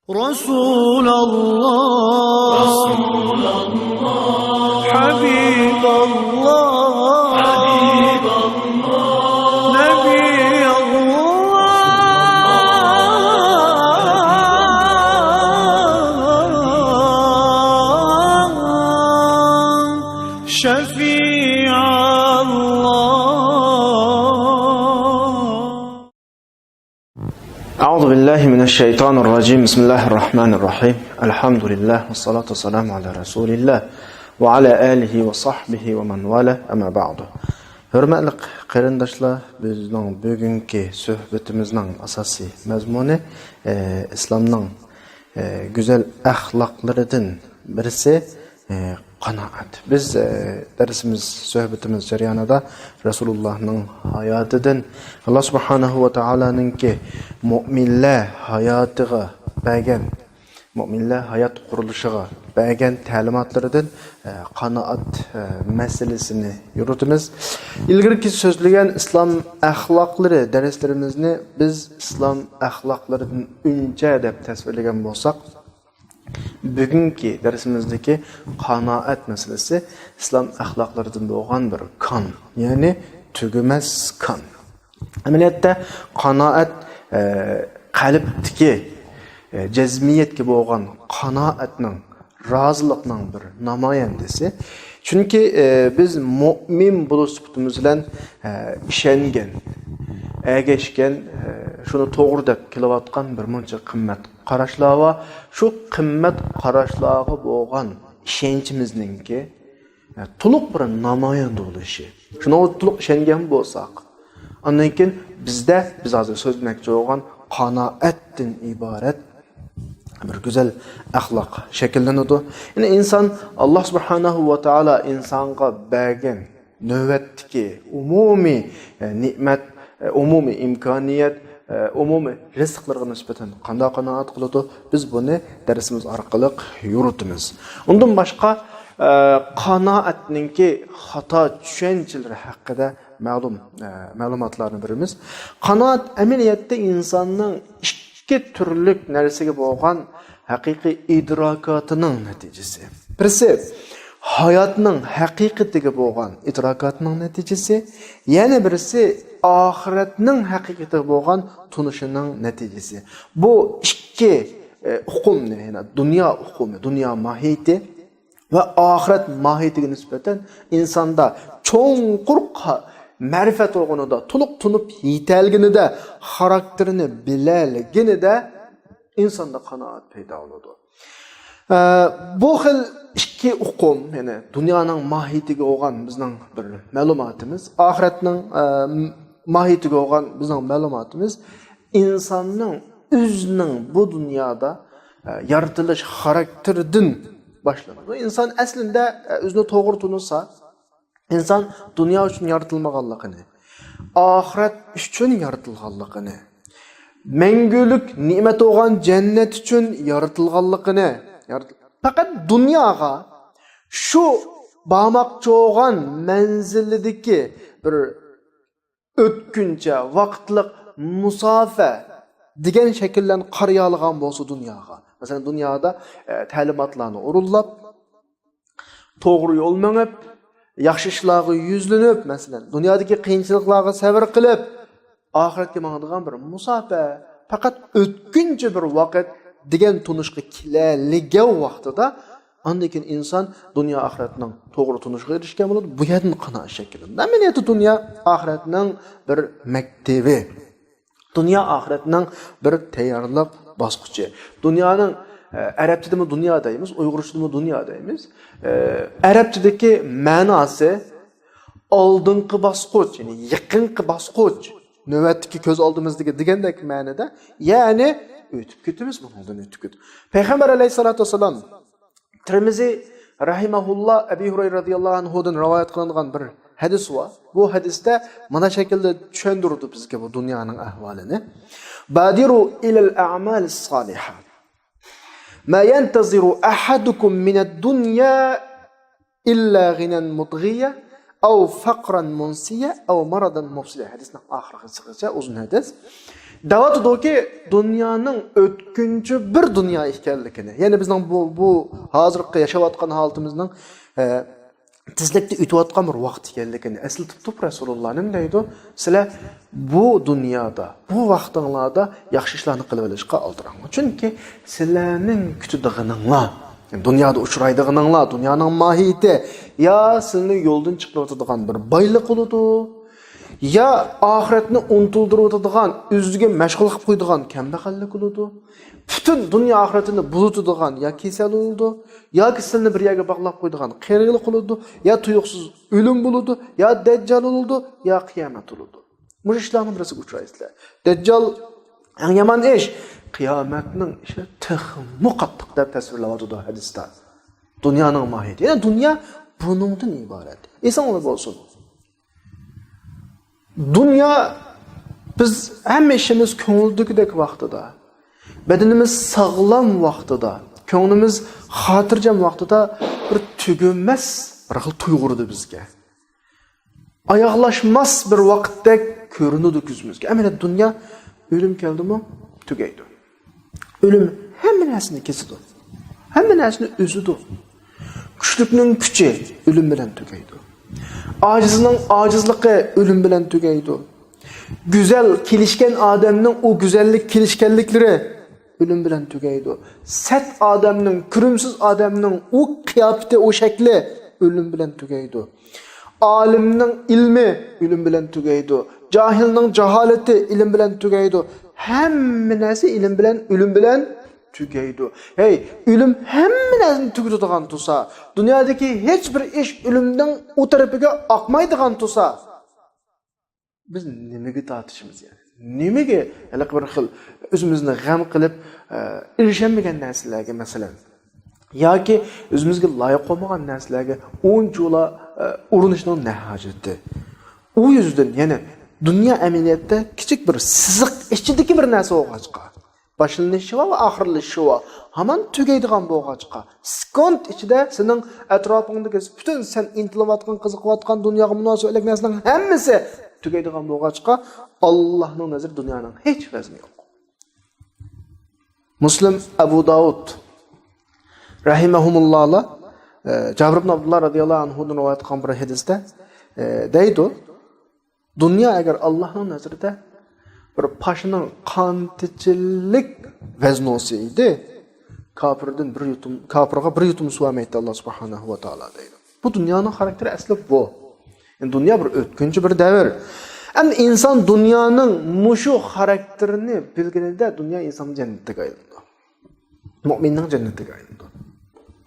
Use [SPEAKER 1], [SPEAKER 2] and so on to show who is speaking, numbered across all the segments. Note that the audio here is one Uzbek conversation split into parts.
[SPEAKER 1] رسول الله حبيب الله نبي الله شفيع أعوذ بالله من الشيطان الرجيم بسم الله الرحمن الرحيم الحمد لله والصلاة والسلام على رسول الله وعلى آله وصحبه ومن والاه أما بعد hurmatli qarindoshlar, bizning bugungi suhbatimizning asosiy mazmuni islomning go'zal axloqlaridan birisi qanoat. Biz dersimiz, suhbatimiz jarayonida Rasulullohning hayotidan Alloh subhanahu va taoloninki mu'minlar hayotiga bergan, mu'minlar hayot qurilishiga bergan ta'limotlaridan qanoat masalasini yuritamiz. Ilgirki so'zlagan islom axloqlari darslarimizni biz islom axloqlaridan uncha deb tasvirlagan bo'lsak, bugungi darsimizdagi qanoat masalasi islom axloqlaridan bo'lgan bir kon, ya'ni tugumas kon. Amaliyotda qanoat qalbdagi jazmiyatga bo'lgan qanoatning, rozilikning bir namoyandasi. Chunki biz mu'min bo'lish sifatimiz bilan ishongan, ergashgan, shuni to'g'ri deb kelayotgan bir muncha qimmat qarashlar va shu qimmat qarashlarga bo'lgan ishonchimizninki to'liq bir namoyon bo'lishi. Shuni to'liq ishongan bo'lsak, undan keyin bizda biz hozir so'zlamoqchi bo'lgan qanoatdan iborat bir go'zal axloq shakllanadi. Ya'ni inson Alloh subhanahu va taolo insonga bergan navbatdagi umumiy ne'mat, umumiy imkoniyat, umumiy rizqlarga nisbatan qanday qanoat qiladi, biz buni darsimiz orqali yuritamiz. Undan boshqa qanoatninki xato tushunchalar haqida ma'lumotlarni beramiz. Qanoat amaliyotda insonning ikki turli narsaga bo'lgan haqiqiy idrokotining natijasi. Birisi hayotning haqiqatiga bo'lgan idrokotining natijasi, yana birisi oxiratning haqiqatiga bo'lgan tunishining natijasi. Bu ikki hukmni, ya'ni dunyo hukmi, dunyo mohiyati va oxirat mohiyatiga nisbatan insonda cho'nqur ma'rifat o'rganida, to'liq tunib yetalganida, xarakterini bilalganida insonda qanoat paydo bo'ladi. Bu xil ikki hukm, ya'ni dunyoning mohiyatiga bo'lgan bizning bir ma'lumotimiz, oxiratning mohiyatiga bo'lgan bizning ma'lumotimiz insonning o'zining bu dunyoda yaratilish xarakteridan boshlanadi. İnsan aslida o'zini to'g'ri tunsa, inson dunyo uchun yaratilmaganligini, oxirat uchun yaratilganligini, mangulik ne'mat bo'lgan jannat uchun yaratilganligini, faqat dunyoga shu bormoqchi bo'lgan manzilidagi bir o'tkincha vaqtliq musofa degan shakldan qaraya olgan bo'lsa dunyoga. Masalan, dunyoda ta'limotlarni o'rinlab, to'g'ri yo'l mengib, yaxshi ishlarga yuzlanib, masalan, dunyodagi qiyinchiliklarga sabr qilib, oxiratga mangadigan bir musofa, faqat o'tkinchi bir vaqt degan tunishga keladigan vaqtida, undan keyin inson dunyo oxiratning to'g'ri tunishiga erishgan bo'ladi. Bu yerdan qanoat shakllanadi. Amaliyotda dunyo oxiratning bir maktabi, dunyo oxiratning bir tayyorlik bosqichi. Dunyoning arabchadami dunyo deymiz, uyg'urchadami dunyo deymiz. Arabchadagi ma'nosi oldingi bosqich, ya'ni yaqingi bosqich, navbatdagi ko'z oldimizdagi degandek ma'noda, ya'ni o'tib ketamiz, bundan o'tib ketib. Payg'ambar alayhisolatu vasallam Tirmizi rahimahulloh Abu Hurayra radhiyallohu anhudan rivoyat qilingan bir hadis var. Bu hadisda mana şekilde tushundirdi bizga bu dunyoning ahvolini. Badiru ilal a'malis soliha. Ma yantaziru ahadukum min ad-dunya illa ghinan mudghiya aw faqran munsiya aw maradan mufsida. Hadisning oxirigacha uzun hadis. Davatıdaki dünyanın ötküncü bir dünya ekanligini. Yani bizning bu hozirgi yashayotgan holatimizning tizlikda o'tayotgan bir vaqt ekanligini eslatib Rasululloh nima deydi? Sizlar bu dunyoda, bu vaqtinglarda yaxshi ishlarni qilib olishga oldiranglar. Chunki sizlarning kutadiganinglar, dunyoda uchraydiganinglar, dunyoning mohiyati ya sizni yo'ldan chiqaradigan bir boylik bo'ladi, ya oxiratni unutildiradigan, o'ziga mashg'ul qilib qo'yadigan kambag'allik bo'ladi. Bütün dünya ahiretini bulutadigan ya kesel oldu, ya sizni bir yerga bog'lab qo'yadigan qiyinchilik bo'ladi, ya tuyuqsiz o'lim bo'ladi, ya dajjal oldu, ya qiyomat oldu. Bu ishlarni birisiga uchraysizlar. Dajjal eng yomon ish, qiyomatning ishi texmi qattiq deb tasvirlayotdi hadisda. Dunyoning mohiyati. Yani dünya buningdan iborat. Esonlar bo'lsin. Dünya biz hamma ishimiz ko'ngildagidek vaqtida, bedenimiz sağlam vaqtida, ko'nglimiz xotirjam vaqtida bir tugunmas bir xil tuyg'urdi bizga. Oyoqlashmas bir vaqtdek ko'rinadi ko'zimizga. Ammo dunyo o'lim keldimi, tugaydi. O'lim hamma narsani kesadi. Hamma narsani o'zidi. Kuchlikning kuchi o'lim bilan tugaydi. Ojizning ojizligi o'lim bilan tugaydi. Güzel kilişken adamның o güzellik kilişkenlikleri ölüm bilen tugaydi. Set adamның, kürümsüz adamның o kıyafeti, o şekli ölüm bilen tugaydi. Alimning ilmi ölüm bilen tugaydi. Cahilning cehaleti ilim bilen tugaydi. Hamma narsa ilim bilen, ölüm bilen tugaydi. Hey, ölüm hamma narsani tugaydigan tursa, dunyodagi hech bir ish ölümden o tarafiga oqmaydigan tursa, biz nimaga tortishimiz yani? Nimaga hali bir xil o'zimizni g'am qilib erishamagan narsalarga masalan yoki o'zimizga loyiq bo'lmagan narsalarga o'ncho'la urinishning ne hojati? U yüzden yani dunyo amaliyotda kichik bir siziq ichidagi bir narsa bo'lg'achqa, boshlanishi va oxirlashi va hamon tugaydigan bo'lg'achqa, sekund ichida sening atrofingdagi butun sen intilayotgan, qiziqayotgan dunyoga munosabatli narsalarning hammasi tugaydigan bo'lg'achqa Allohning nazar dunyoning hech vazni yo'q. Muslim Abu Davud rahimahumulloh Jabir ibn Abdullah radhiyallohu anhudan rivoyat qilgan bir hadisda deydi, dunyo agar Allohning nazarida bir pashining qantichilik vazni olsaydi, kafirga bir yutum suv emaydi Allah subhanahu va taolo deydi. Bu dunyoning xarakteri asli bu. Yani dünya bir ötkünçü bir devir. Ama insan dünyanın muşu karakterini bilgilerde dünya insanın cennete kayıldı. Mümininin cennete kayıldı.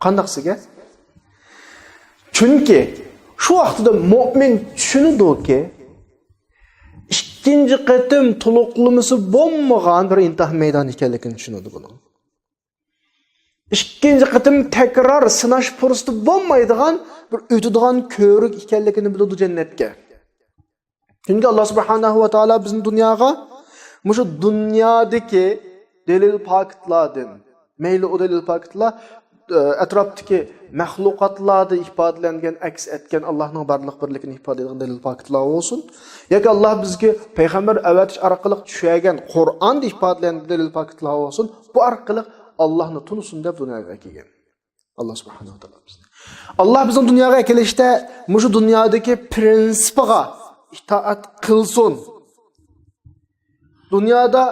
[SPEAKER 1] Qandaqsıga? Çünkü şu vaqtida mümin düşünüdü ki ikkinchi qatim tuluqlımısı bo'lmagan bir imtihan meydanı ekanligini düşünüdü bunu. İkinci qatim tekrar sınash fursati bo'lmaydigan bir o'tadigan ko'rik ekanligini biladi jannatga. Çünkü Allah subhanahu va taolo bizni dunyoga mushu dunyodagi delil paketlardan, mayli o delil paketlar atrofdagi mahluqotlarda ifodalangan, aks etgan Allohning barliq birligini ifodalaydigan delil paketlar bo'lsin, yoki Alloh bizga payg'ambar avatish orqali tushirgan Qur'onda ifodalangan delil paketlar bo'lsin, bu orqali Allah'ını tunusun deb dunyoga kelgan. Allah subhanahu wa taolo bizni. Allah bizning dunyoga kelishda mushu dunyodagi prinsipiga itoat qilsin. Dunyoda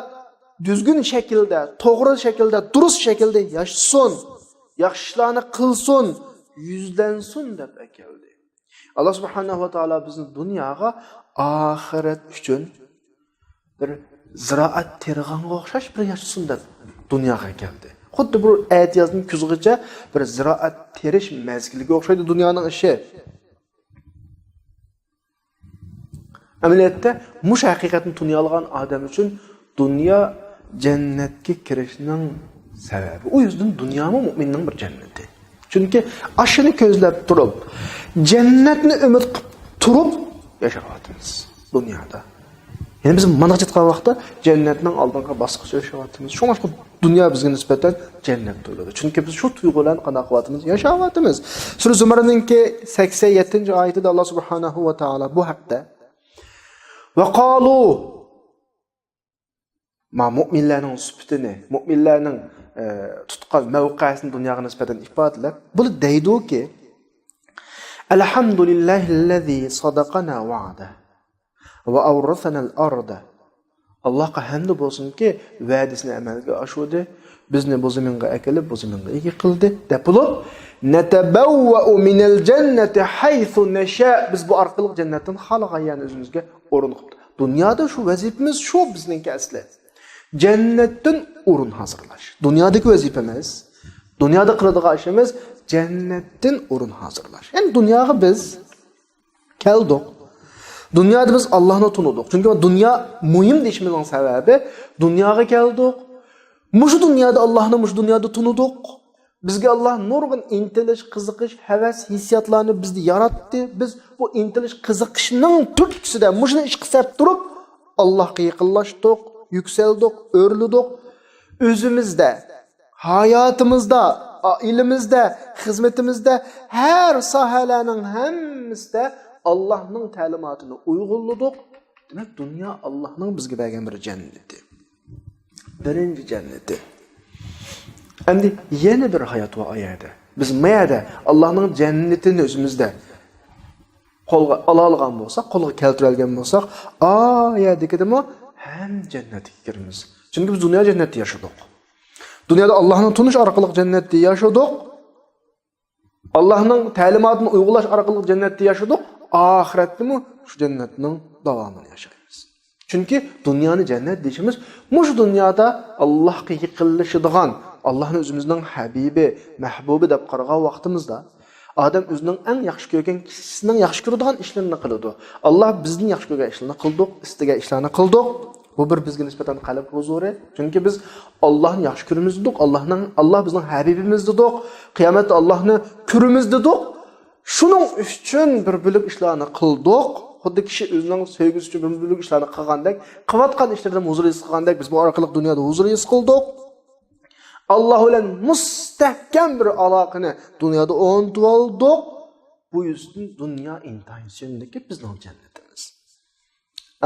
[SPEAKER 1] düzgün şekilde, to'g'ri şekilde, durust şekilde yashasin, yaxshi ishlarni qilsin, yuzlansin deb keldi. Allah subhanahu wa taolo bizni dunyoga oxirat uchun bir ziroat terg'anga o'xshash bir yashasin deb dunyoga keldi. Xuddi bu ayet yazının kuzg'icha bir ziroat terish mezgiliga o'xshaydi dunyoning ishi. Amaliyotda mush haqiqatni tunyolgan odam uchun dunyo jannatga kirishning sababi. O yüzden dunyomi mu'minning bir jannati. Chunki ashini ko'zlab turib, jannatni umid qilib turib yashayapmiz dunyoda. Yani bizim mana jetgan vaqtda jannatning oldingi bosqichi yashayapmiz. Shuning uchun dunyo bizga nisbatan jannat bo'ladi. Chunki biz shu tuyg'ularni qanaqavatimiz yashayapmiz. Sura Zumar'ninki 87-oyatida Alloh subhanahu va taolo bu haqda va qalu mu'minlarning sifatini, mu'minlarning tutgan mavqesini dunyoga nisbatan ifodalab, bu deydiki Alhamdulillahillazi sadaqana va'da va awrathana al-arda. Allohga hamd bo'lsinki, va'dasini amalga oshirdi, bizni bu zaminga akelib, bu zaminga ega qildi. Deb bo'lib, natabawwa'u minal jannati haythu nasha. Biz bu orqali jannatdan xohlagan o'zimizga o'rin qildik. Dunyoda shu vazifamiz shu bizningki asli. Jannatdan o'rin hozirlash. Dunyodagi vazifamiz, dunyoda qiladigan ishimiz jannatdan o'rin hozirlash. Ya'ni dunyoga biz keldik. Dunyoda biz Allohni tunudik. Chunki dunyo muhim deyishimizning sababi dunyoga keldik. Mushu dunyoda Allohni mush dunyoda tunudik. Bizga Alloh nurg'un intilish, qiziqish, havas, hissiyotlarni bizni yaratdi. Biz bu intilish, qiziqishning turtkusida mushni ish qilib turib Allohga yaqinlashdik, yukseldik, o'rlidik. O'zimizda, hayotimizda, oilamizda, xizmatimizda, har sohalarning hammasida Allah'ның ta'limotini uyg'unladik. Demak, dunyo Allohning bizga bergan bir jannati. Birinchi jannati. Endi yana bir hayot va oyada. Biz mayada Allohning jannatini o'zimizda qo'lga ola olgan bo'lsak, qo'lga keltirgan bo'lsak, oyadagidimi ham jannatga kiramiz. Chunki biz dunyo jannatida yashadik. Dunyoda Allohning tunish orqali jannatda yashadik. Allohning ta'limotini uyg'ulash orqali jannatda yashadik. Ahiretimi şu cennetin davamını yaşayırız. Çünkü dünyanın cennet deyişimiz, muş dünyada Allah'a yıkılışıdığan, Allah'ın özümüzün habibi, mehbubi dep qaragan vaqtimizda adam özünün en yaxşı görgen kişisinin yaxşı görüdüğün işlerini kıldı. Allah bizning yaxşı görgen işlerini kıldık, istigen işlerini kıldık. Bu bir bizga nisbatan qalb huzuri. Çünkü biz Allah'ın yaxşı görümüzdedik, Allah bizning habibimizdedik. Kıyametde Allah'ını körümüzdedik. Şunun üçün bir bölük işlerini kıldık. Xuddi kişi özünün sevgisi üçün bir bölük işlerini qilgandek, qilayotgan ishlardan huzur his qilgandek, biz bu orqali dunyoda huzur his qildik. Allah bilan mustahkam bir aloqani dunyoda o'rnatib oldik. Bu yüzden dunyo intayishindagi bizning jannatimiz.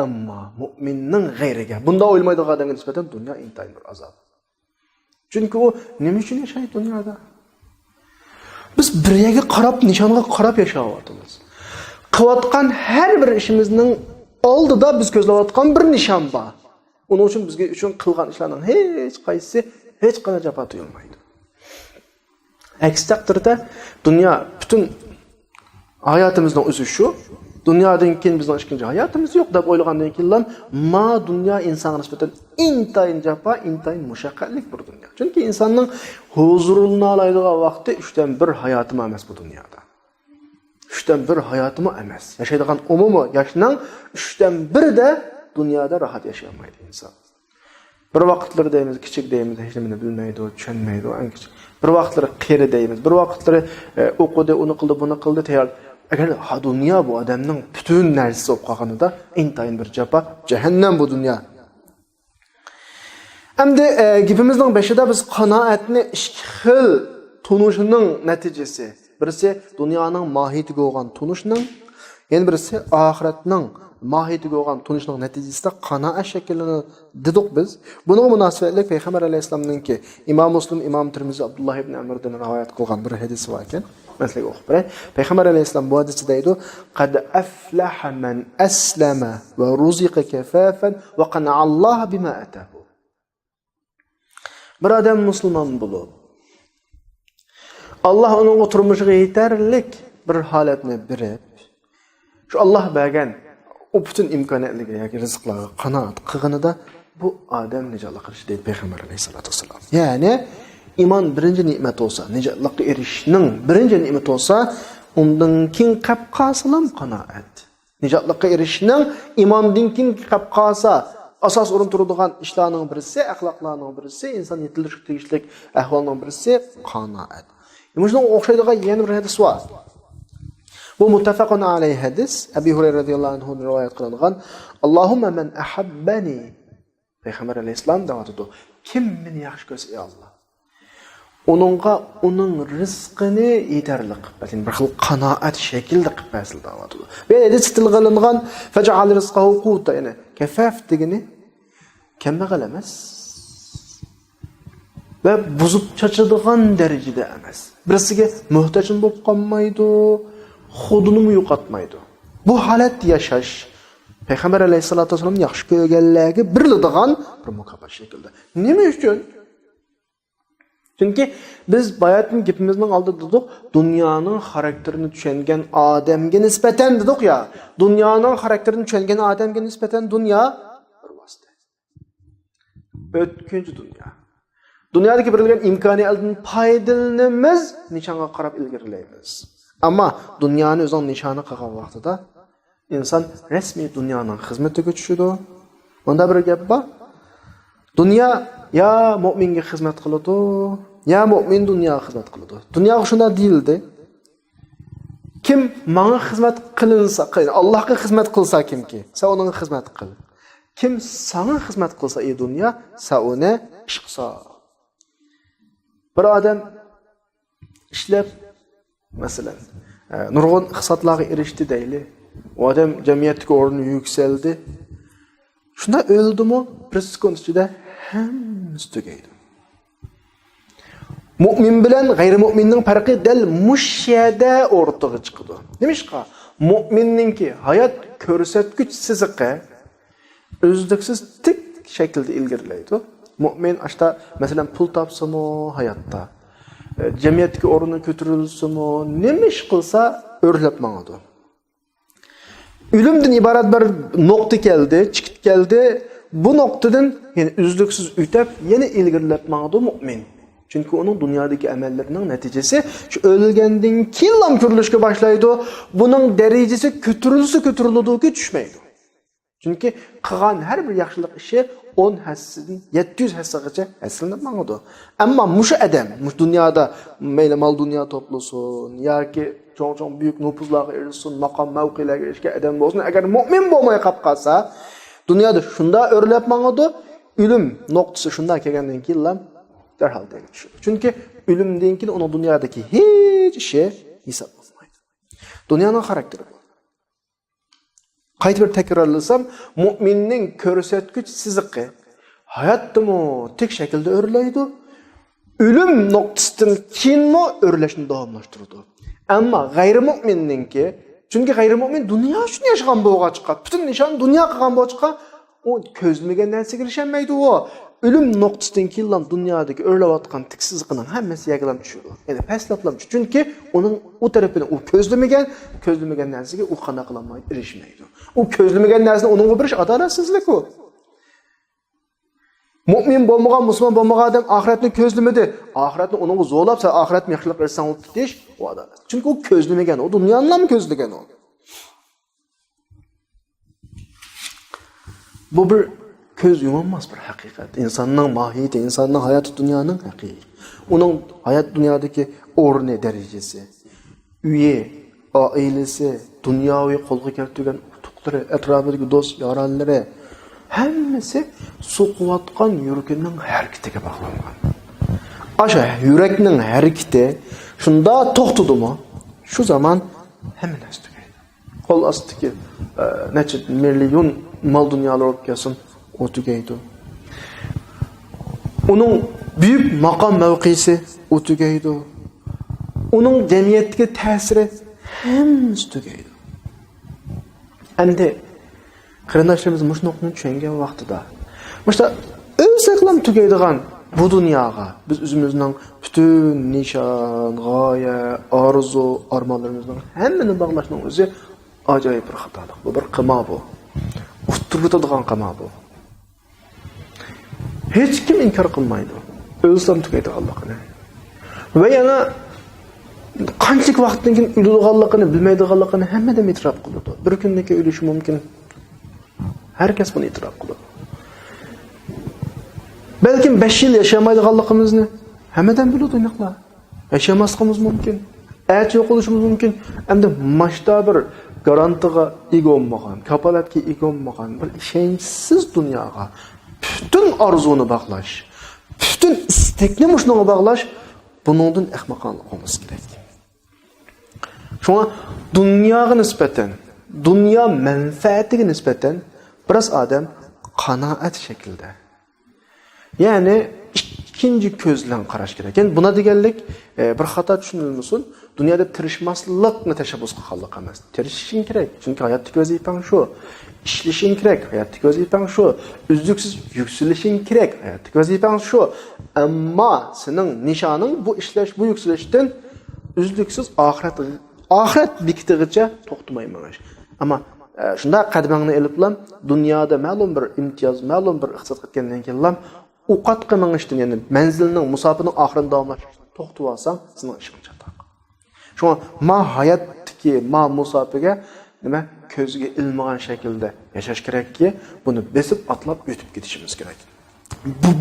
[SPEAKER 1] Ammo mu'minning g'ayriga, bunda o'ylamaydigan odamga nisbatan dunyo intayin bir azob. Chunki u nima uchun yashaydi dunyoda? Biz bir yerga qarab, nishonga qarab yashayapmiz. Qilayotgan har bir ishimizning oldida biz ko'zlayotgan bir nishon bor. Uning uchun bizga uchun qilgan ishlarning hech qaysi hech qanday javob tuyulmaydi. Aks taqdirda dunyo butun hayotimizning o'zi shu. Dunyodan keyin bizning ikkinchi hayotimiz yo'q deb o'ylagandan keyin ma dunyo insonga nisbatan intayin jafo, intayin mushaqqatlik bir dunyo. Chunki insonning huzurini oladigan vaqti 3dan 1 hayoti emas bu dunyoda. 3dan 1 hayoti emas. Yashaydigan umumiy yoshning 3dan 1 da dunyoda rahat yashamaydi inson. Bir vaqtlar deymiz, kichik deymiz, hech nimani bilmaydi, tushunmaydi, eng kichik. Bir vaqtlar qeri deymiz, bir vaqtlar o'qidi, uni qildi, buni qildi, tayyor. Agar dunyo bu odamning butun narsasi bo'lib qolganida intayin bir jafo, jahannam bu dunyo. Endi gapimizning beshida biz qanoatni ikki xil tunushining natijasi. Birisi dunyoning mohiyatiga bo'lgan tunishning, yana birisi oxiratning mohiyatiga bo'lgan tunishning natijasida qanoat shakllanadi dedik biz. Bunga munosabatli Payg'ambar alayhisolamningki Imom Muslim, Imom Tirmiziy Abdulloh ibn Amrdan rivoyat qilgan bir hadis bor ekan. Mesela o'qib beray. Payg'ambar alayhisolam bu hadisda deydi: "Qad aflaha man aslama va ruziqa kafafan va qana'allohu bima atahu." Bir odam musulmon bo'lib, Alloh uning turmushiga yetarlik bir holatni berib, shu Alloh bergan o butun imkoniyatlarga yoki rizqlarga qanoat qilganida bu odam nijoatga qilish deydi Payg'ambar alayhisolatu vasallam. Ya'ni iman birinci nimet olsa, nicatlıkla erişinin birinci nimet olsa, ondan kin kapqasılam qanaat. Nicatlıkla erişinin imandan kin kapqasa, asas orun turduğun işlerinin birisi, ahlaklarının birisi, insan yetilişik tegişlik ahvalının birisi qanaat. Şunun oxşaydığı yeni bir hadis var. Bu muttafaqun alayhi hadis. Ebu Hureyre radıyallahu anhu rivayet kılıngan. Allahumma men ahabbani. Peygamber aleyhisselam davat ediyor. Kim meni yaxshi ko'rsa ey Allah. Onun rizqini yeterli qilib, bir xil qanoat shaklda qilib bersin davat ediyor. Ve hadis tilg'ilingan faj'al rizqahu quta, ya'ni kafaf degani kambag'al emas va buzib chachadigan darajada emas. Birisiga muhtoj bo'lib qolmaydi, xudini yo'qotmaydi. Bu holat yashash Peygamber Aleyhisselatü Vesselam'ın yaxshi ko'rganligi biriladigan bir mukofot şekilde. Nima uchun? Çünkü biz bayatın gapimizning oldida dedik, dunyoning xarakterini tushungan odamga nisbatan dedik ya. Dunyoning xarakterini tushungan odamga nisbatan dunyo bir vosita. O'tkinchi dunyo. Dunyodagi berilgan imkoniyatlardan foydalanamiz, nishonga qarab ilgarilaymiz. Ammo dunyoni o'zining nishoni qilgan vaqtida inson rasmiy dunyoning xizmatiga tushadi. Bunda bir gap bor. Dunyo ya mu'minga xizmat qiladi, ya mu'min dunyoga xizmat qiladi. Dunyoga shunda deyildi. Kim menga xizmat qilinsa, Allohga xizmat qilsa kimki, sen unga xizmat qil. Kim sana xizmat qilsa, ey dunyo, sen uni ish qilsa. Bir odam ishlab, masalan, nurg'un hisoblarga erishdi deyli. O adam jamiyatdagi o'rni yukseldi. Shunda o'ldimi? Bir sekund ichida hammasi tugaydi. Mu'min bilan g'ayri-mu'minning farqi dal mushada o'rtaga chiqadi. Nimishqa? Mu'minningki hayot ko'rsatgich siziqi o'zliksiz tik shaklda ilgarilaydi. Mu'min ashta masalan pul topsimi hayotda, jamiyatdagi o'rni ko'tarilsimi, nima ish qilsa o'rlab mangadi. Ölümden ibaret bir nokta geldi, çıkıp geldi. Bu noktadan yani üzlüksüz ütep yeni ilgilenip mağdu mümin. Çünkü onun dünyadaki emellerinin neticesi şu ölgenden killam körülüşke başlaydı. Bunun derecesi kötürüldüğü düşmeydi. Çünkü kılan her bir yaxşılık işi 10 həssinin 700 həssəqəcə həssilənib mağdu. Ama muşu adam, muş dünyada meyle mal dünya toplusun, ya ki çok büyük nüfuzlarga erişsin, makam mevkilerge erişken adam olsun. Eğer mümin olmaya kapkalsa, dünyada şunda örülüp mağdu, ölüm noktası şunda kelgenden killam derhal değişir. Çünkü ölümden keyin onun dünyadaki hiç şey hesaplanmaydı. Dünyanın karakteri bu. Qayta bir tekrarlasam, müminning ko'rsatgich siziqi hayotdimi tek shaklda o'rlaydi. Ölüm noktasidan keyinmi o'rlashni davomlashtiradi. Ammo g'ayri-mu'minningki, chunki g'ayri-mu'min dunyo uchun yashagan bo'lg'achqa, butun nishon dunyo qilgan bo'lg'achqa, u ko'zlamagan narsaga erisholmaydi u. Ölüm noktasidan keyin dunyodagi o'rlayotgan tiksizligining hammasi yagilam tushadi. Ya'ni pastlablam tushadi. Chunki uning u tarafini u ko'zlamagan narsaga u qana qilolmaydi, erishmaydi. U ko'zlamagan narsani uningga berish adolatsizlik u. Mu'min bo'lmagan, musulmon bo'lmagan odam oxiratni ko'zlamadi. Oxiratni uningga zo'rlab, sen oxiratni yaxshilik qilsang u ketish, u adolat. Chunki u ko'zlamagan, u dunyoni ham ko'zlagan u. Bu bir köz yumulmaz bir hakikat. İnsanın mahiyeti, insanın hayatı dünyanın hakiki. Onun hayat dünyadaki o'rni derecesi, üye, ailesi, dünyaviy qo'lga keltirgan utuqlari, atrofidagi do'st, yoronlari hammasi so'qiyotgan yuragining harakatiga bog'langan. Asha yurakning harakati shunda to'xtadimi? Shu zaman hamma narsa tugaydi. Qo'l ostidagi necha million mal dunyolar olib kelsin, o tugaydi. Onun büyük makam mevkisi o tugaydi. Onun cemiyetdagi ta'siri hammasi tugaydi. Endi qarindoshlarimiz mush nuqtani tushungan vaqtida, mushta o'zaqlam tugaydigan bu dunyoga biz o'zimizning butun nishon, g'oya, orzu, armonlarimizning hammani bog'lashning o'zi ajoyib bir xatolik. Bu bir qilma bu. Usturlatadigan qilma bu. Hiç kim inkar qilmaydi. O'zim tugaydiganligini. Va yana qanchalik vaqtdan keyin o'ladiganligini bilmaydiganligini hammadan e'tirof qiladi. Bir kundan keyin o'lishi mumkin. Herkes bunu e'tirof qiladi. Belki 5 yil yashamaydiganligimizni hammadan biladi aniqlar. Yashamasligimiz mumkin. Ayt yo'q bo'lishimiz mumkin. Endi mashta bir garantiga ega bo'lmagan, kapolatga ega bo'lmagan bir ishonchsiz dunyoga bütün arzunu bağlaş, bütün istekni muşnuna bağlaş, bunundan ahmaqanlık olması gerek. Şuna dünyaya nispeten, dünya menfaatiga nispeten biraz adam qanaat şekilde Yani ikinci ko'zlan qarash kerak. Yani buna deganlik bir xato tushunilmasin. Dunyoda tirishmaslikni tashabbus qilganlik emas. Tirishishing kerak. Chunki hayotdagi vazifang shu. İşlishing kerak. Hayotdagi vazifang shu. Uzluksiz yuksalishing kerak. Hayotdagi vazifang shu. Ammo sening nishoning bu ishlash, bu yuksalishdan uzluksiz oxirat bekitigacha to'xtamayman. Ammo shunda qadamingni eliblam dunyoda ma'lum bir imtiyoz, ma'lum bir iqtisod qilgandan keyin uqatqa mengishdan, ya'ni manzilning, musofining oxirini davomlashtirishdan to'xtab olsang, sening ishing chataq. Shunga ma hayotdagi ma musofiga nima ko'zga ilmagan shaklda yashash kerakki, buni besib atlab o'tib ketishimiz kerak.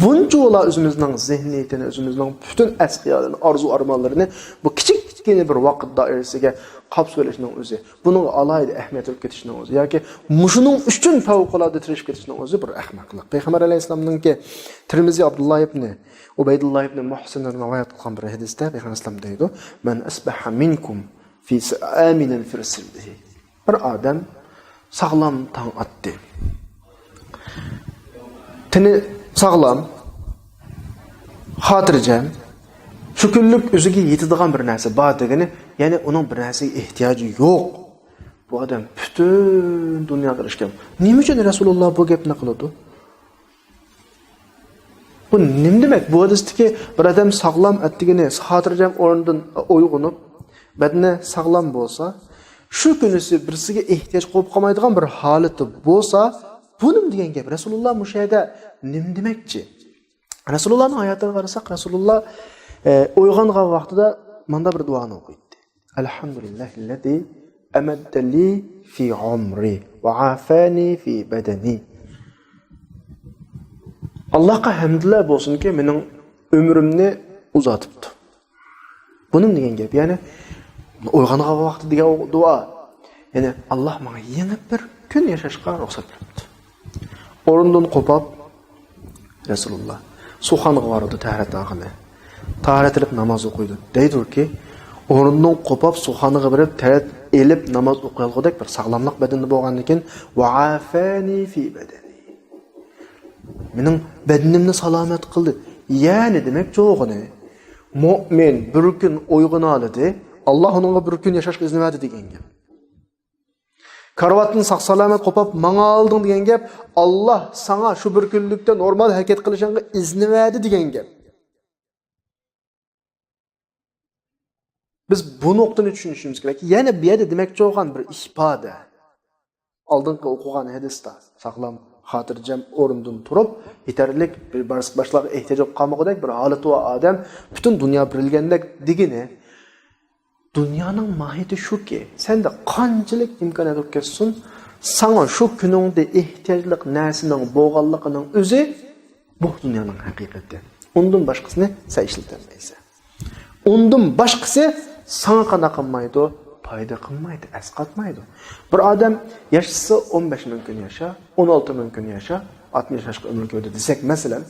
[SPEAKER 1] Buncha ola o'zimizning zihniyatini, o'zimizning butun asqiyalarini, orzu-armonlarini bu kichikgina bir vaqt doirasiga qapsolishning o'zi, buning alohida ahamiyat olib ketishning o'zi yoki mushuning uchun favqulodda tirishib ketishning o'zi bir ahmoqlik. Payg'ambar alayhisolamningki Tirmiziy Abdulloh ibn Ubaydulloh ibn Muhsin rivoyat qilgan bir hadisda Payg'ambar alayhisolam deydi: "Man asbaha minkum fi aminan fi sirrihi." Bir odam sog'lom tong otdi. Tini sağlam, xotirjam, shu kunlik o'ziga yetadigan bir narsa bor degani, ya'ni uning bir narsaga ehtiyoji yo'q. Bu odam butun dunyoga erishgan. Nima uchun Rasululloh bu gapni qiladi? Bu nima demak? Bu hadisdagi bir odam sog'lom atdigini, xotirjam o'rnidan uyg'onib, badani sog'lom bo'lsa, shu kunisi birsiga ehtiyoj qo'yib qolmaydigan bir holati bo'lsa, bu nima degan gap? Rasululloh mushayda nima demakchi? Rasulullahning hayotiga qarasak, Rasululloh uyg'ongan vaqtida manda bir duoni o'qiydi. Alhamdulillahillazi amaddali fi umri va afani fi badani. Allohga hamdlar bo'lsinki, mening umrimni uzatibdi. Bu nima degan gap? Ya'ni uyg'ongan vaqtida degan duo. Ya'ni Alloh menga yana bir kun yashashga ruxsat beribdi. O'rnidan qo'pab Rasululloh suxonga bordi, tahorat qildi. Tahorat qilib namoz o'qiydi. Deydirki, o'rnidan qo'pab suxonga borib, tahorat elib namoz o'qiyolg'idek bir sog'lomlik badanda bo'lgandan keyin va afani fi badani. Mening badanimni salomat qildi. Ya'ni demak cho'g'ini mu'min bir kun uyg'onadi, Alloh unga bir kun yashashga izn berdi degan gap. Karvatın sağ-salamet kopap mana aldın degan gap, Allah sana şu bir kunlikda normal hareket qilishingga izni verdi degan gap. Biz bu nuqtani tushunishimiz kerak. Yana bu yerda demakchi bo'lgan bir ifoda. Oldingi o'qigan hadisda saqlam, xotirjam o'rnidan turib, yetarlik bir boshqa ehtiyoj qolmagudek bir holati va odam butun dunyo birilgandek degini. Dünyanın mahiyeti şu ki, sen de qanchalik imkoniyat o'tkazsin, sana şu kuningda ehtiyojlik narsaning bo'lganligining o'zi bu dunyoning haqiqati. Undan boshqasini sen ishlaolmaysan. Undan boshqasi sana qana qilmaydi, foyda qilmaydi, asqatmaydi. Bir odam yashasa 15 ming kun yasha, 16 ming kun yasha, 60 yoshga umr ko'rdi desak, masalan,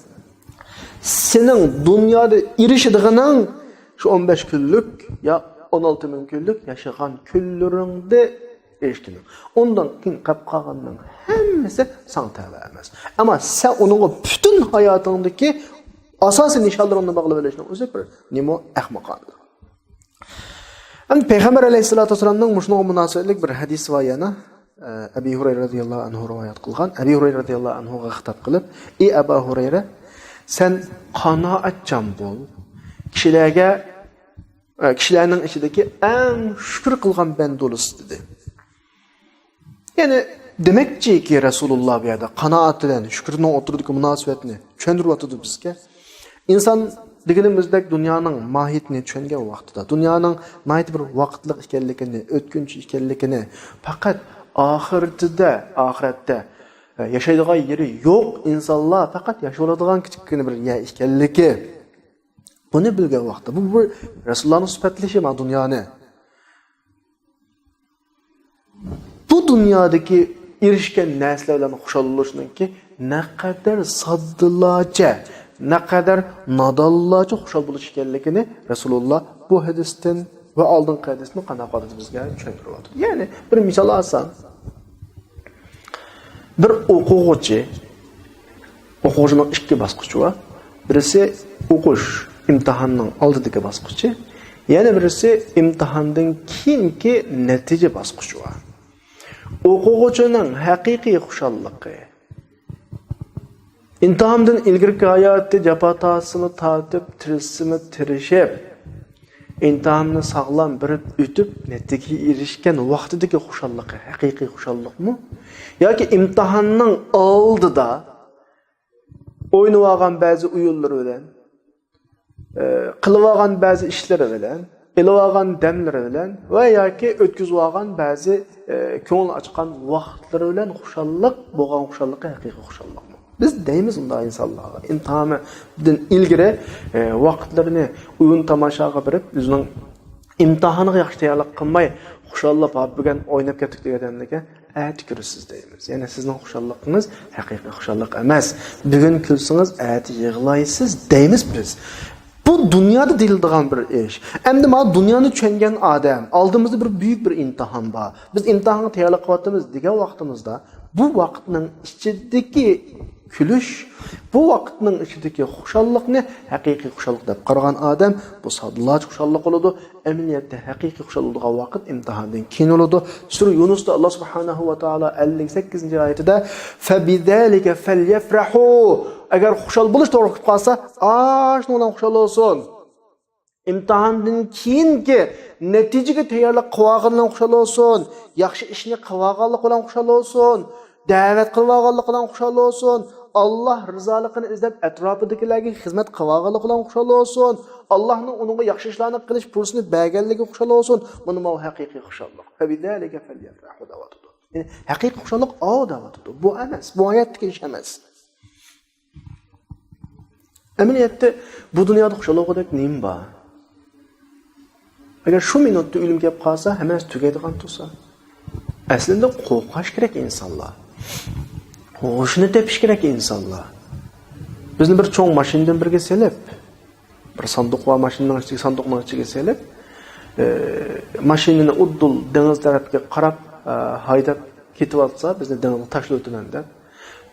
[SPEAKER 1] sening dunyoda erishadiganing şu 15 kunlik ya 16 ming kunlik yaşagan kunlaringda erishkin. Ondan keyin qolib qolganning hammasi sana tava emas. Ammo sen uning butun hayotingdagi asosiy nishonlarini bog'lab olishning o'zi bir nima ahmoqona. An Payg'ambar alayhisolatu vasallamning mushunga munosabatlik bir hadis va yana Abi Hurayra radhiyallohu anhu rivoyat qilgan. Abi Hurayra radhiyallohu anhu ga xitob qilib, "Ey Abu Hurayra, sen qanoatchan bo'l. Kishilarning ichidagi eng shukr qilgan bandolis" dedi. Ya'ni demakki Rasululloh bu yerda qanoat bilan shukrning o'tirdagi munosabatni tushuntiryapti bizga. Inson deganimizdek dunyoning mohiyatini tushungan vaqtida, dunyoning nihoyat bir vaqtliq ekanligini, o'tkinchi ekanligini, faqat oxiratda yashaydigan yeri yo'q insonlar faqat yashaydigan kichikgina bir yer ekanligi. Bunu bilgan vaqtda bu Rasulullohning sifatlashi ma dunyoni. Bu dunyodagi erishgan narsalar bilan xushallanishninki naqadar soddilarcha, naqadar nodonlarcha xushal bo'lish ekanligini Rasululloh bu hadisdan va oldingi hadisni qanaqa bizga tushuntiryapti. Ya'ni bir misol olsam, bir o'quvchining ikki bosqichi bor. Birisi o'qish, imtihonning oldidagi bosqichi, yana birisi imtihondan keyingi natija bosqichi bor. O'quvchining haqiqiy xushalliqi imtihondan ilgirki hayotda jafo-tasini tortib, tirishib, imtihonni sog'lom birib o'tib, natijaga erishgan vaqtidagi xushalliqi haqiqiy xushalliqmi? Yoki imtihonning oldida o'ynab olgan ba'zi o'yinlar bilan, qilib olgan ba'zi ishlar bilan, ilib olgan damlar bilan va yoki o'tkazib olgan ba'zi ko'ngil ochgan vaqtlar bilan xushalliq bo'lgan xushalliqi haqiqiy xushalliqmi? Biz deymiz unda insonlarga imtihondan ilgari vaqtlarini o'yin tomoshaga berib, o'zining imtihoniga yaxshi tayyorlik qilmay, xushallab bugun o'ynab ketdik deganlarga ati ko'rasiz deymiz. Ya'ni sizning xushalligingiz haqiqiy xushallik emas. Bugun kulsangiz ati yig'laysiz deymiz biz. Bu dunyoda deyiladigan bir ish. Endi mana dunyoni tushungan odam, oldimizda bir buyuk bir imtihon bor. Biz imtihonga tayyorlik qilyapmiz degan vaqtimizda bu vaqtning ichidagi kulish, bu vaqtning ichidagi xushalliqni haqiqiy xushalliq deb qaragan odam bu sadlaj xushalliq bo'ladi. Amaliyotda haqiqiy xushalliq bo'lgan vaqt imtihondan keyin bo'ladi. Sura Yunusda Alloh subhanahu va taolo 58-oyatida fa bizalika falyafrahu, agar xushal bo'lish to'g'ri kelib qolsa, shundan bilan xushal bo'lsin. İmtihandan keyingi natijaga tayyorlik qilgandan xushal bo'lsin. Yaxshi ishni qilganlik bilan xushal bo'lsin. Da'vat qilganlik bilan xushal bo'lsin. Allah rizoligini izlab atrofidagilarga xizmat qilganlik bilan xushal bo'lsin. Allohning uningga yaxshi ishlarni qilish fursatini berganligi xushal bo'lsin. Buni bu haqiqiy xushallik. Fabidalika falyafrahu da'watuhu. Yani haqiqiy xushallik da'watuhu. Bu emas, bu oyatdagi ish emas. Amaliyotda bu dunyoda xushallik deb nima bor? Agar shu minutda o'lim kelib qolsa, hammasi tugaydigan tursa, aslida qo'rqish kerak insonlar. Hoşunu tepish kerak insonlar. Bizni bir cho'ng mashinadan birga selib, bir sanduq va mashinaning ichiga sanduqning ichiga selib, mashinani uddul dengiz tarafga qarab haydab ketyapsa, bizni dengizga tashlab o'taman deb.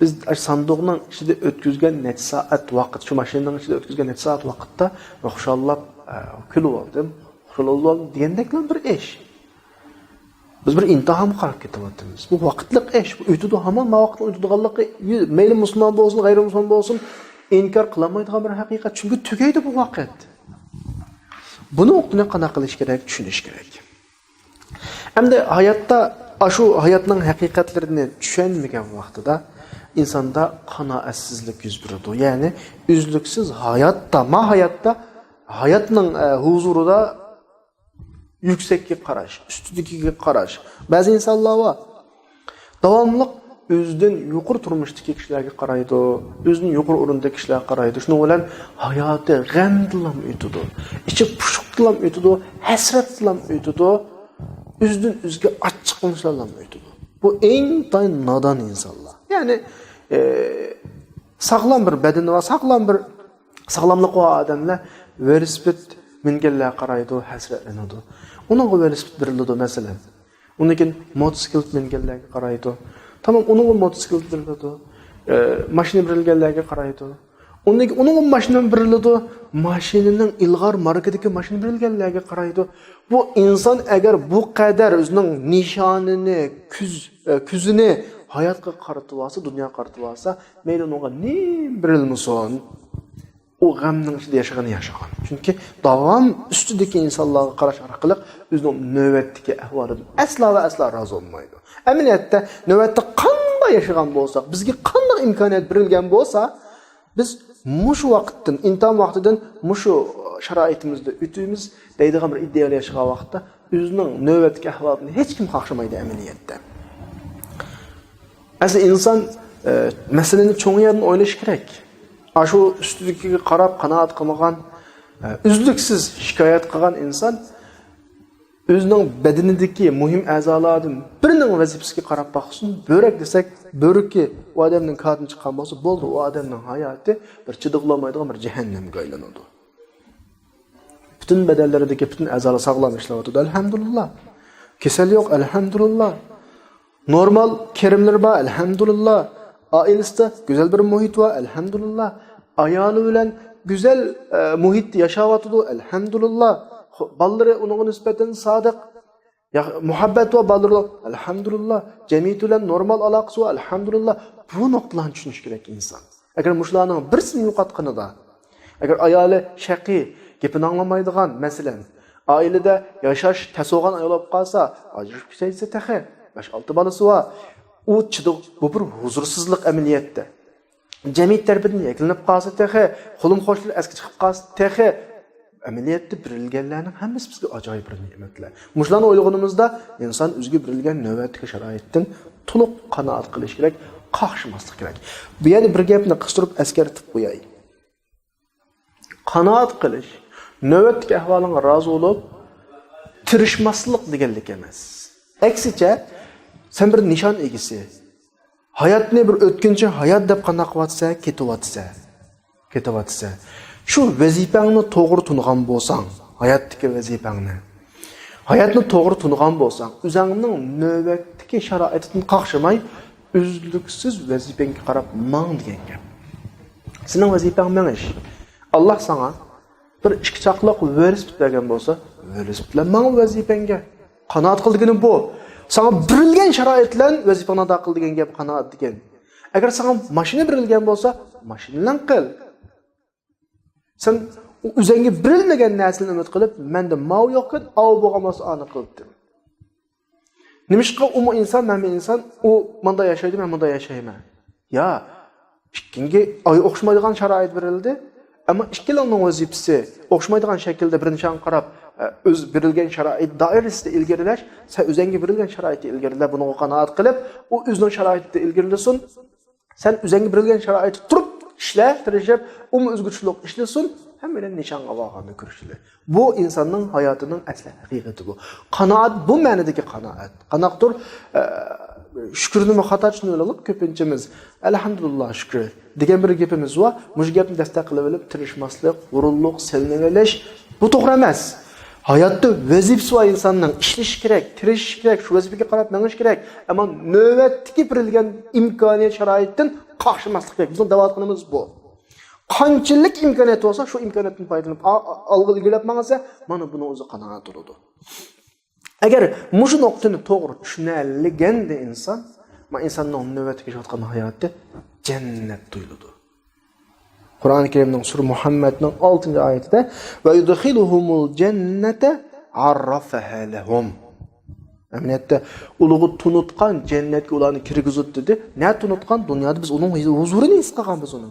[SPEAKER 1] Biz sanduqning ichida o'tkazgan necha soat vaqt, shu mashinaning ichida o'tkazgan necha soat vaqtda xushallab kulib oldim, xushal oldim degandeklar bir ish. Biz bir imtihon qarab ketyapmiz. Bu vaqtlik ish. Bu o'tidi hamon vaqtni o'tidiganligi, mayli musulmon bo'lsin, g'ayrimusulmon bo'lsin, inkor qilmaydigan bir haqiqat. Chunki tugaydi bu vaqt. Buni o'qitni qana qilish kerak, tushunish kerak. Endi hayotda shu hayotning haqiqatlarini tushunmagan vaqtida insonda qanoatsizlik yuz beradi. Ya'ni uzluksiz hayotda, hayotning huzurida yüksekki qarash, üstüdeki qarash. Bazı insanlar var. Davamlı özüden yuqur turmushdagi kishilarga qaraydi, o'zining yuqur o'rindagi kishilarga qaraydi. Shuning bilan hayoti g'am bilan o'tadi. Ichi pushuq bilan o'tadi, hasrat bilan o'tadi. O'zidan o'ziga achchiq qilishlar bilan o'tadi. Bu eng tayin nodon insonlar. Ya'ni sog'lom bir badani va sog'lomlik va odamlar velosiped minganlar qaraydi, hasratlanadi. Onun velosiped beriladi masalan. Undan motosiklet minganlarga qaraydi. Tamam, onun motosiklet beriladi. Mashina berilganlarga qaraydi. Onun mashina beriladi, mashinaning ilg'or markadagi mashina berilganlarga qaraydi. Bu inson agar bu qadar o'zining nishonini, kuzini hayotga qaratib olsa, dunyoga qaratib olsa, mayli unga nim berilmasin. O g'amning ichida yashagan. Chunki davom ustidagi insonlarga qarash orqali o'zining navbatdagi ahvolidan aslo rozi bo'lmaydi. Amaliyotda navbatda qanday yashagan bo'lsak, bizga qanday imkoniyat berilgan bo'lsa, biz mushu vaqtdan, imtihon vaqtidan mushu sharoitimizda o'timiz deydigan bir ideal yashagan vaqtda o'zining navbatdagi ahvolini hech kim xohlamaydi amaliyotda. Asli inson masalani cho'ng yerdan o'ylash kerak. Şu üstüdeki qarab qanoat qilmagan, uzluksiz shikoyat qilgan inson o'zining badanidagi muhim a'zolardan birining vazifasiga qarab baxsin. Börak desak, böraki u odamning qadini chiqqan bo'lsa, bo'ldi, u odamning hayoti bir chidiqlamaydigan bir jahannamga aylanadi. Bütün badanlaridagi bütün a'zolar sog'lom ishlayapti, alhamdulillah. Kasal yo'q, alhamdulillah. Normal kerimlar bor, alhamdulillah. Ailesinde güzel bir muhit var, elhamdülillah. Ayağını bilen güzel muhitde yaşawatydy. Elhamdülillah. Ballary onuňa nisbeten sadyk. Ya muhabbet ve balları elhamdülillah. Cemiyet bilen normal alaqasy var. Elhamdülillah. Bu noktalarni düşünüş gerek insan. Eger muşlarning birisini yo'qotganida, eger ayoli shaqi, gepini anglamaydigan, masalan, ailede yaşaş tasogan ayol bolip qalsa, ajrashib ketsa tahi, 5-6 balası var. O çıdık bu bir huzursuzluk ameliyatda. Cemiyet tarafidan yeklinib qalsa tahi, qo'lim xo'shlar eski chiqib qalsa tahi, ameliyatda birilganlarning hammasi bizga ajoyib bir ne'matlar. Muşlarni o'ylaganimizda inson o'ziga birilgan navbatdagi sharoitdan to'liq qanoat qilish kerak, qaqshmaslik kerak. Bu yerda bir gapni qistirib askartib qo'yay. Qanoat qilish, navbatdagi ahvolingga rozi bo'lib, tirishmaslik deganlik emas. Aksicha, sen bir nishon egisi, hayotni bir o'tkinchi hayot deb qanaq ketyapsa, şu vazifangni to'g'ri tungan bo'lsang, hayotdagi vazifangni, hayotni to'g'ri tungan bo'lsang, o'zingning navbatdagi sharoitdan qaqshamay, uzluksiz vazifangga qarab mang degan gap. Sening vazifang menish. Allah sana bir ikki chaqliq velosiped bergan bo'lsa, velosiped bilan mang vazifangga. Qanoat qilganing bu. Sana birilgan sharoit bilan vazifangni ado qil degan gap qanoat degan. Agar sana mashina birilgan bo'lsa, mashina bilan qil. Sen o'zingga birilmagan narsani umid qilib, menda mav yo'qkan, av bo'lganmasa ani qildim. Nimishqa men inson, u menda yashaydi, men menda yashayman. Ya, ikkinga o'xshamaydigan sharoit berildi, ammo ikkilaning vazifasi o'xshamaydigan shaklda birinchidan qarab, o'z berilgan sharoit doirasida ilgarilash, sen o'zingga berilgan sharoitda ilgarilar, buni qanoat qilib, u o'zining sharoitida ilgarilasin. Sen o'zingga berilgan sharoitda turib ishla, tirishib, o'zgarishlik ishlasin, hammadan nishonga olganda ko'rishlar. Bu insonning hayotining asli haqiqati bu. Qanoat bu ma'nodagi qanoat. Qanoqdir shukrni xato tushunib ko'pinchamiz alhamdulillah shukr degan bir gapimiz bor. Mush gapni dastlaqilib olib tirishmaslik, g'ururlik, selnevelish bu to'g'ri emas. Hayotda vazifasi bor insonning ishlash kerak, tirishish kerak, shu vazifaga qarab menish kerak. Ammo navbatdagi berilgan imkoniyat sharoitdan qaqshamaslik kerak. Bizning da'vatimiz bu. Qanchalik imkoniyat bo'lsa, shu imkoniyatdan foydalanib olg'a ilgilab mangasa, mana buni o'zi qanoat bo'ladi. Agar mushu nuqtani to'g'ri tushunalganda inson, insonning navbatga yotgan hayoti jannat tuyuladi. Qur'oni Karimning sura Muhammadning 6-oyatida va yudkhiluhumul jannata arrafaha lahum. Amaliyotda ulug'i tunutgan jannatga ularni kirgizib dedi. Ne tunutgan? Dunyoda biz uning huzurini his qilganmiz uni.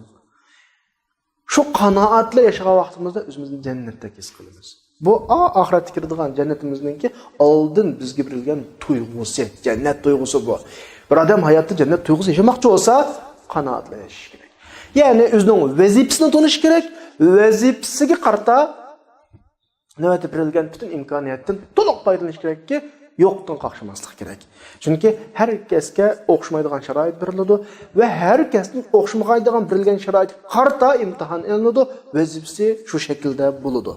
[SPEAKER 1] Shu qanoatla yashagan vaqtimizda o'zimizni jannatda his qilamiz. Bu oxiratga kiradigan jannatimizningki oldin bizga berilgan tuyg'usi, jannat tuyg'usi bu. Bir odam hayotda jannat tuyg'usi yashamoqchi bo'lsa, qanoatla yashash kerak. Ya'ni o'zining vazifasini tonish kerak, vazifasiga qarata navbatda berilgan butun imkoniyatdan to'liq foydalanish kerakki, yo'qdan qaqshamaslik kerak. Chunki har kasga o'xshamaydigan sharoit beriladi va har kasning o'xshamaydigan berilgan sharoit qarta imtihon elinadi, vazifasi shu shaklda bo'ladi.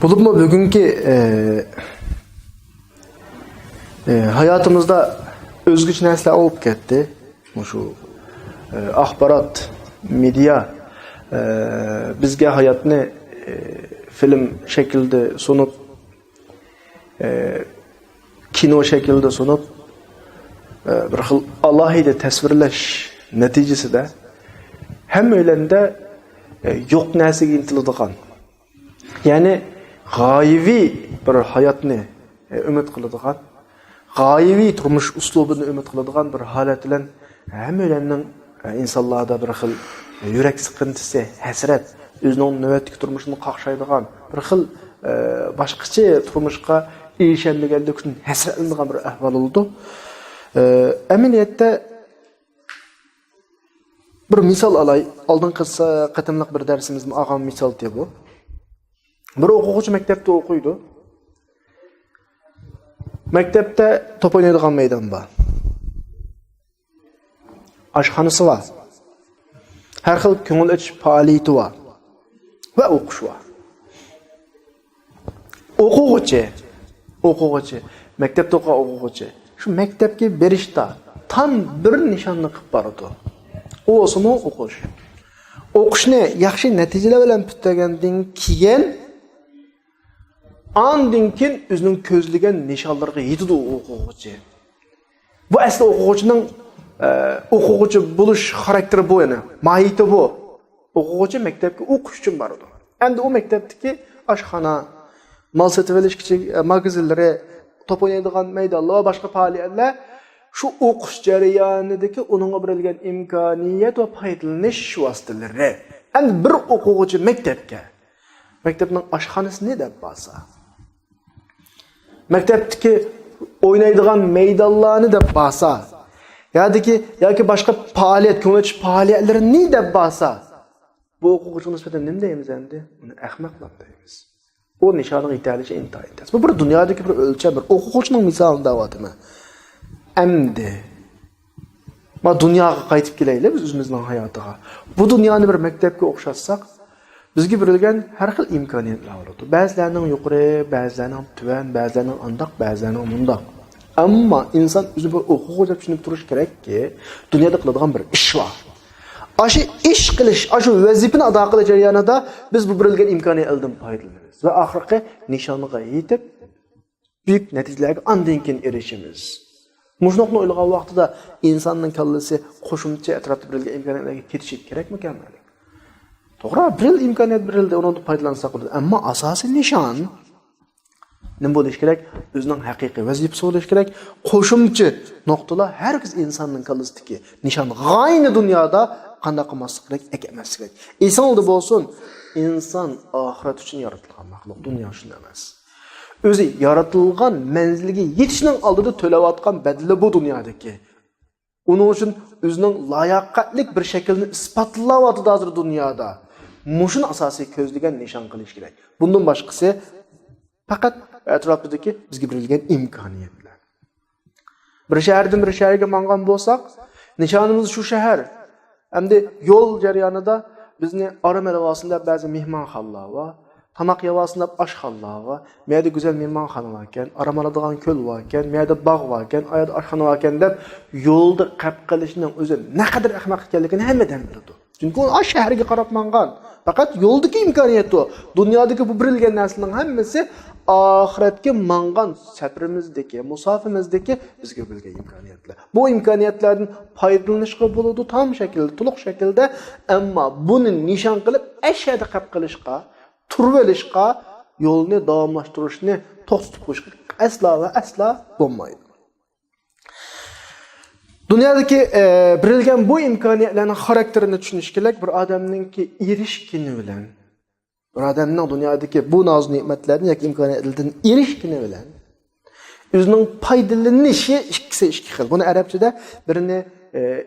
[SPEAKER 1] Bulubmu bugungi hayotimizda o'zgich narsalar olib ketdi. Shu axborot, media bizga hayotni film shaklida sunib, kino shaklida sunib, bir xil alohida tasvirlash natijasida hammalarda yo'q narsaga intiladigan, ya'ni g'oyiviy bir hayotni umid qiladigan, g'oyiviy turmush uslubini umid qiladigan bir holat bilan hammalarning insonlarda bir xil yurak siqintisi, hasrat, o'zining navbatdagi turmushini qaqshaydigan, bir xil boshqacha turmushga erishilmaganlik uchun hasratlanadigan bir ahvol bo'ldi. Amaliyotda bir misol olay, oldingi qatimliq bir darsimizda olgan misol bu. Bir o'quvchi maktabda o'qiydi. Maktabda top o'ynaydigan maydon bor. Oshxonasi bor. Har xil ko'ngil ochish faoliyati bor va o'qish bor. O'quvchi, maktabda o'qigan o'quvchi Şu mektepke berishda tam bir nishonni qilib boradi. O olsun o'qish. O'qishni yaxshi natijalar bilan bitgandan keyin andin keyin o'zining ko'zlagan nishonlarga yetadi o'quvchi. Bu asli o'quvchining o'quvchi bo'lish xarakteri bu yana. Mohiyati bu. O'quvchi maktabga o'qish uchun boradi. Endi o maktabdagi oshxona, mal sotib olish kichik magazinlari, top o'ynaydigan maydonlar va boshqa faoliyatlar şu o'qish jarayonidagi uningga berilgan imkoniyat va foydalanish vositalari. Endi bir o'quvchi maktabning oshxonasini deb bo'lsa, maktabdagi o'ynaydigan maydonlarni deb bo'lsa, yoki boshqa faoliyat, ko'ngilchi faoliyatlarini deb bo'lsa, bu o'quvchiga nisbatan nima deymiz endi? Uni ahmoqlar deymiz. O nishoniga yetalishi intayin tez. Bu bir dunyodagi bir o'lcham, bir o'quvchining misolini da'vatimi. Endi ma dunyoga qaytib kelaylik biz o'zimizning hayotiga. Bu dunyoni bir maktabga o'xshatsak, bizga berilgan har xil imkoniyatlar bo'ladi. Ba'zilarining yuqori, ba'zilarining tuvan, ba'zilarining andoq, ba'zilarining mundoq. Ammo inson o'zi bir o'quvchi deb tushunib turish kerakki, dunyoda qiladigan bir ish bor. Aşı ish qilish, aşı vazifani ado qilish jarayonida biz bu berilgan imkoniyatlardan foydalanamiz va oxirgi nishoniga yetib buyuk natijalarga andin keyin erishamiz. Muşnoqni o'ylagan vaqtida insonning kallasi qo'shimcha atrofda berilgan imkoniyatlarga ketishi kerakmi-kan? To'g'ri, bir imkoniyat berildi, undan foydalansak bo'ladi. Ammo asosiy nishon nima bo'lishi kerak? O'zining haqiqiy vazifasi bo'lishi kerak. Qo'shimcha nuqtalar har bir insonning kallasidagi nishon g'ayni dunyoda qanday qilmaslik kerak, emaslik kerak. Insonda bo'lsin, inson oxirat uchun yaratilgan maxluq, dunyo uchun emas. O'zi yaratilgan manziliga yetishning oldida to'layotgan badali bu dunyodagi. Uning uchun o'zining layoqatlik bir shaklni isbotlayotdi hozir dunyoda. Mushun asosiy ko'zlagan nishon qilish kerak. Bundan boshqasi faqat atrofidagi bizga berilgan imkoniyatlar. Bir shahardan bir shaharga mangan bo'lsak, nishonimiz shu shahar. Endi yo'l jarayonida bizni aramalag'osida ba'zi mehmonxonalar va tamaq yevasında aşxonalar va, meyada güzel mehmonxona var ekan, aramaladigan ko'l var ekan, meyada bog' var ekan, oyada oshxona var ekan deb yo'lda qilib qilishning o'zi naqadar ahmoq ekanligini hammadan biladi. Chunki u ash shaharga qarab mangan. Faqat yo'ldagi imkoniyat u. Dunyodagi bu berilgan narsaning hammasi oxiratga mangan safarimizdagi, musofirimizdagi bizga berilgan imkoniyatlar. Bu imkoniyatlardan foydalanishga bo'ladi tam shaklda, to'liq shaklda, ammo buni nishon qilib ashada qilib qilishga, turib olishga, yo'lni davomlashtirishni to'xtatib qo'yishga aslo va aslo bo'lmaydi. Dunyodagi berilgan bu imkoniyatlarning xarakterini tushunish kerak. Bir odamningki erishgani bilan, bir odamning dunyodagi bu noz ne'matlarni yoki imkoniyatlardan erishgani bilan o'zining foydalanishi ikkisi ikki xil. Buni arabchada birini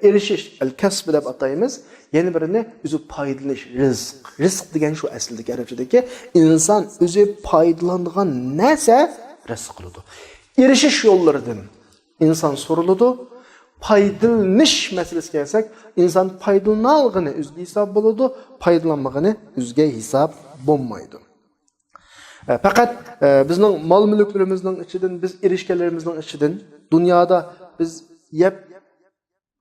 [SPEAKER 1] erishish, al-kasb deb ataymiz. Yana birini o'zi foydalanish, rizq. Rizq degan shu aslidagi arabchadagi inson o'zi foydalanadigan narsa rizq qiladi. Erishish yo'llaridan inson so'riladi. Foydalanish masalasiga kelsak, inson foydalanalg'ini o'ziga hisob bo'ladi, foydalanmag'ini o'ziga hisob bo'lmaydi. Faqat bizning mol-mulklarimizning ichidan, biz erishganlarimizning ichidan dunyoda biz yeb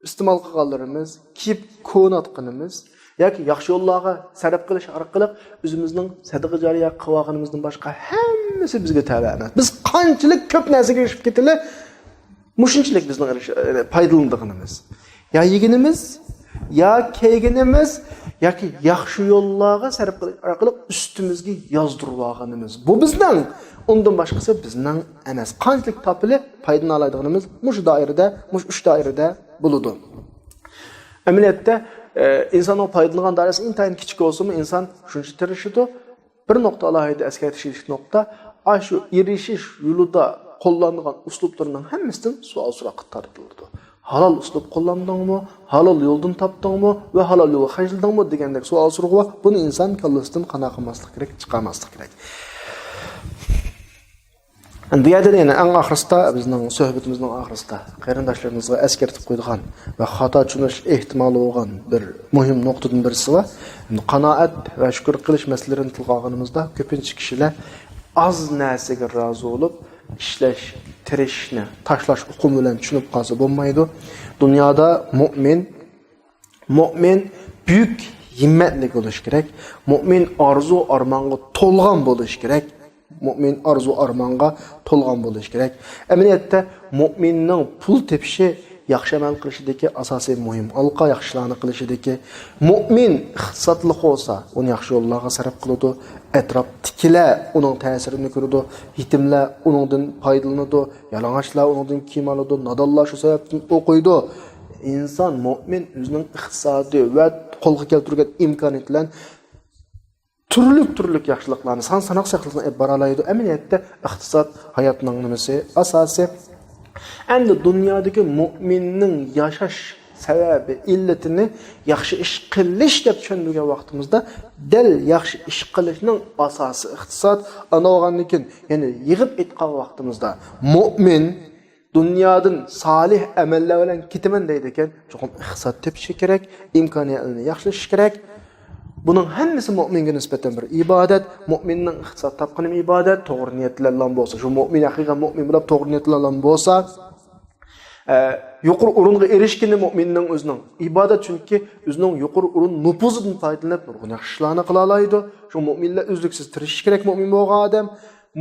[SPEAKER 1] iste'mol qilganlarimiz, kiyib ko'natqinimiz yoki yaxshi yo'llarga sarf qilish orqali o'zimizning sadaqa jariya qilganimizdan boshqa hammasi bizga tabe emas. Biz qanchalik ko'p narsaga erishib ketili mushunchalik bizning foydalanadiganimiz. Ya yeginimiz, ya keyginimiz, yoki yaxshi yo'llarga sarf qilish orqali ustimizga yozdirib olganimiz. Bu bizning, undan boshqasi bizning emas. Qanchalik topili foydalana oladiganimiz mush doirada, mush uch doirada bo'ladi. Amaliyotda insonning foydalagan doirasi intayin kichik bo'lsa-mu, inson shuncha tirishidi. Bir nuqta alohida eskartish nuqta, shu erishish yo'lida qo'llanilgan uslublarning hammasidan savol so'roqqa tortildi. Halol uslub qo'llandingmi? Halol yo'ldan topdingmi va halol yo'lga xajildingmi degandek savol so'roq va buni inson kallasidan qanaqa qilmaslik kerak, chiqarmaslik kerak. Bu yerda yana eng oxirida bizning suhbatimizning oxirida qarindoshlarimizga eskartib qo'ydigan va xato tushunish ehtimoli bo'lgan bir muhim nuqtadan birisi va qanoat va shukr qilish masalalarini tilga olganimizda ko'pincha kishilar az narsaga rozi bo'lib ishlash tirishni tashlash uqumi bilan tushunib qolsa bo'lmaydi. Dunyoda mu'min büyük himmetli bo'lish kerak. Mu'min arzu armonga to'lgan bo'lish kerak. Mu'min arzu armonga to'lgan bo'lish kerak. Amaliyotda mu'minning pul tepishi yaxshi amal qilishidagi asosiy muhim alqa yaxshilarni qilishidagi mu'min iqtisodli bo'lsa, uni yaxshi yo'llarga sarf qiladi, atrof tikila uning ta'sirini ko'radi, yetimlar uningdan foydalanadi, yalang'ochlar uningdan kiyim oladi, nodonlar shu sababdan o'qiydi. İnsan mu'min o'zining iqtisodi va qo'lga keltirgan imkoniyat bilan turli yaxshiliklarni sanoqsiz yaxshiliklarni baralaydi. Amaliyotda iqtisod hayotning nimasi asosiy. Endi dunyodagi mu'minning yashash sababi, illatini yaxshi ish qilish deb tushungan vaqtimizda dal yaxshi ish qilishning asosi iqtisod. Ana o'gandan keyin, ya'ni yig'ib aytgan vaqtimizda mu'min dunyodan salih amallar bilan ketaman deydi ekan, cho'qim iqtisod tepishi kerak, imkoniyatlarni yaxshilash kerak. Buning hammasi mu'minga nisbatan bir ibodat. Mu'minning iqtisod topqani ibodat, to'g'ri niyatlar bilan bo'lsa, shu mu'min haqiqiy mu'min bo'lib to'g'ri niyatlar bilan bo'lsa, yuqori o'ringa erishgani mu'minning o'zining ibodat, chunki o'zining yuqori o'rin nufuzidan foydalanib nurg'un yaxshi ishlarni qila oladi. Shu mu'minlar uzluksiz tirishishi kerak mu'min bo'lgan odam.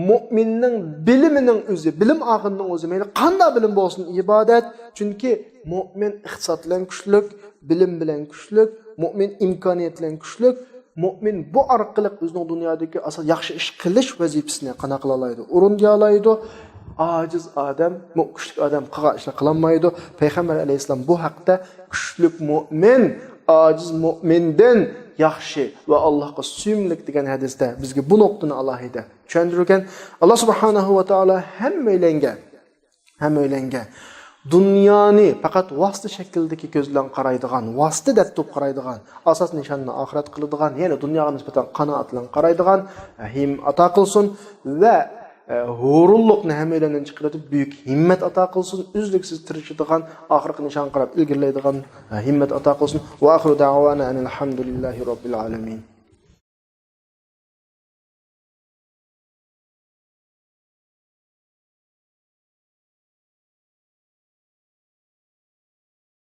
[SPEAKER 1] Mu'minning bilimining o'zi, bilim og'inining o'zi, mayli qanday bilim bo'lsin ibodat, chunki mu'min iqtisod bilan kuchlik, bilim bilan kuchlik, mu'min imkoniyat bilan kuchlik. Mu'min bu orqali o'zining dunyodagi asos yaxshi ish qilish vazifasini qana qila oladi, o'ringa oladi. Aciz odam, kuchli odam qilgan ishni qila olmaydi. Payg'ambar alayhisalom bu haqda kuchlik mu'min aciz mu'mindan yaxshi va Allohga suyumlik degan hadisda bizga bu nuqtani alohida tushuntirgan. Alloh subhanahu va taolo hammaylanga dunyoni faqat vosita shaklidagi ko'z bilan qaraydigan, vosita deb turib qaraydigan, asos nishonni oxirat qiladigan, ya'ni dunyoga nisbatan qanoat bilan qaraydigan him ato qilsin va hurulluqni hammalardan chiqarib büyük himmet ato qilsin, uzluksiz tirishadigan, oxirgi nishon qarab ilgirlaydigan himmet ato qilsin. Va oxiru da'vana alhamdulillahi robbil alamin.